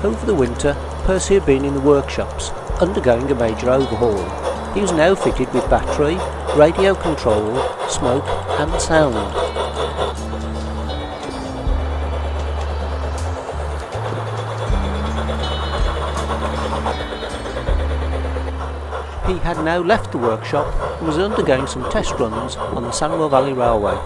Over the winter, Percy had been in the workshops, undergoing a major overhaul. He was now fitted with battery, radio control, smoke and sound. He had now left the workshop and was undergoing some test runs on the Sandwell Valley Railway.